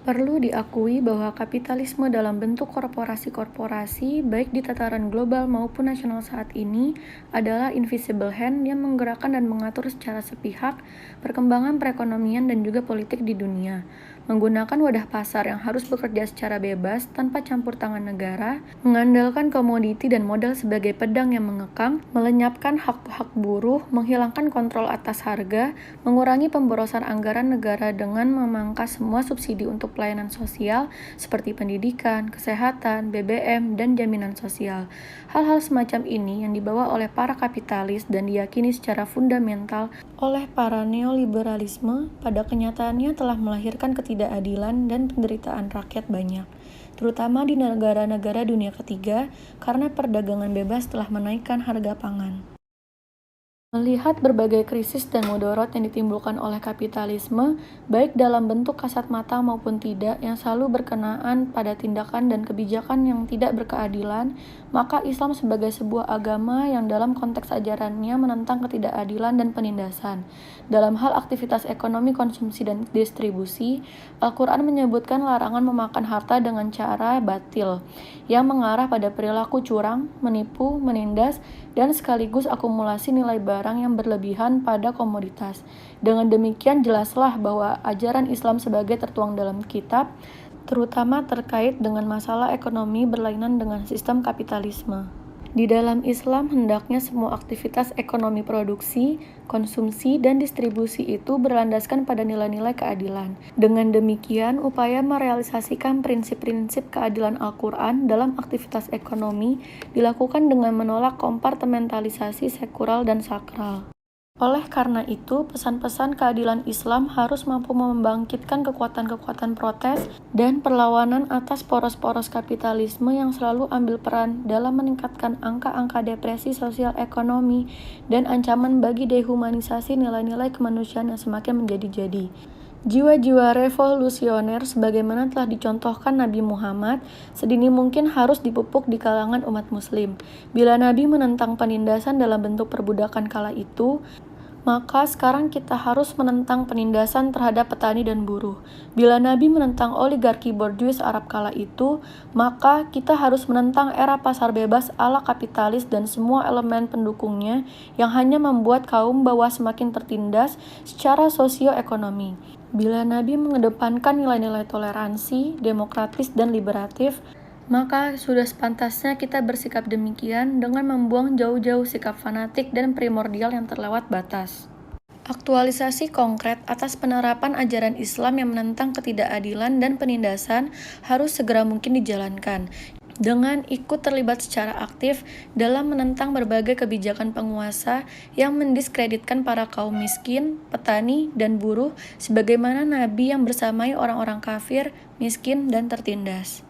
Perlu diakui bahwa kapitalisme dalam bentuk korporasi-korporasi, baik di tataran global maupun nasional saat ini, adalah invisible hand yang menggerakkan dan mengatur secara sepihak perkembangan perekonomian dan juga politik di dunia. Menggunakan wadah pasar yang harus bekerja secara bebas tanpa campur tangan negara, mengandalkan komoditi dan modal sebagai pedang yang mengekang, melenyapkan hak-hak buruh, menghilangkan kontrol atas harga, mengurangi pemborosan anggaran negara dengan memangkas semua subsidi untuk pelayanan sosial seperti pendidikan, kesehatan, BBM, dan jaminan sosial. Hal-hal semacam ini yang dibawa oleh para kapitalis dan diyakini secara fundamental oleh para neoliberalisme pada kenyataannya telah melahirkan ketidakadilan dan penderitaan rakyat banyak, terutama di negara-negara dunia ketiga karena perdagangan bebas telah menaikkan harga pangan. Melihat berbagai krisis dan mudarat yang ditimbulkan oleh kapitalisme, baik dalam bentuk kasat mata maupun tidak, yang selalu berkenaan pada tindakan dan kebijakan yang tidak berkeadilan, maka Islam sebagai sebuah agama yang dalam konteks ajarannya menentang ketidakadilan dan penindasan. Dalam hal aktivitas ekonomi, konsumsi, dan distribusi, Al-Quran menyebutkan larangan memakan harta dengan cara batil, yang mengarah pada perilaku curang, menipu, menindas, dan sekaligus akumulasi nilai barang yang berlebihan pada komoditas. Dengan demikian jelaslah bahwa ajaran Islam sebagai tertuang dalam kitab, terutama terkait dengan masalah ekonomi berlainan dengan sistem kapitalisme. Di dalam Islam, hendaknya semua aktivitas ekonomi produksi, konsumsi, dan distribusi itu berlandaskan pada nilai-nilai keadilan. Dengan demikian, upaya merealisasikan prinsip-prinsip keadilan Al-Quran dalam aktivitas ekonomi dilakukan dengan menolak kompartementalisasi sekular dan sakral. Oleh karena itu, pesan-pesan keadilan Islam harus mampu membangkitkan kekuatan-kekuatan protes dan perlawanan atas poros-poros kapitalisme yang selalu ambil peran dalam meningkatkan angka-angka depresi sosial ekonomi dan ancaman bagi dehumanisasi nilai-nilai kemanusiaan yang semakin menjadi-jadi. Jiwa-jiwa revolusioner sebagaimana telah dicontohkan Nabi Muhammad sedini mungkin harus dipupuk di kalangan umat muslim. Bila Nabi menentang penindasan dalam bentuk perbudakan kala itu, maka sekarang kita harus menentang penindasan terhadap petani dan buruh. Bila Nabi menentang oligarki borjuis Arab kala itu, maka kita harus menentang era pasar bebas ala kapitalis dan semua elemen pendukungnya yang hanya membuat kaum bawah semakin tertindas secara sosioekonomi. Bila Nabi mengedepankan nilai-nilai toleransi, demokratis, dan liberatif, maka sudah sepantasnya kita bersikap demikian dengan membuang jauh-jauh sikap fanatik dan primordial yang terlewat batas. Aktualisasi konkret atas penerapan ajaran Islam yang menentang ketidakadilan dan penindasan harus segera mungkin dijalankan, dengan ikut terlibat secara aktif dalam menentang berbagai kebijakan penguasa yang mendiskreditkan para kaum miskin, petani, dan buruh sebagaimana Nabi yang bersamai orang-orang kafir, miskin, dan tertindas.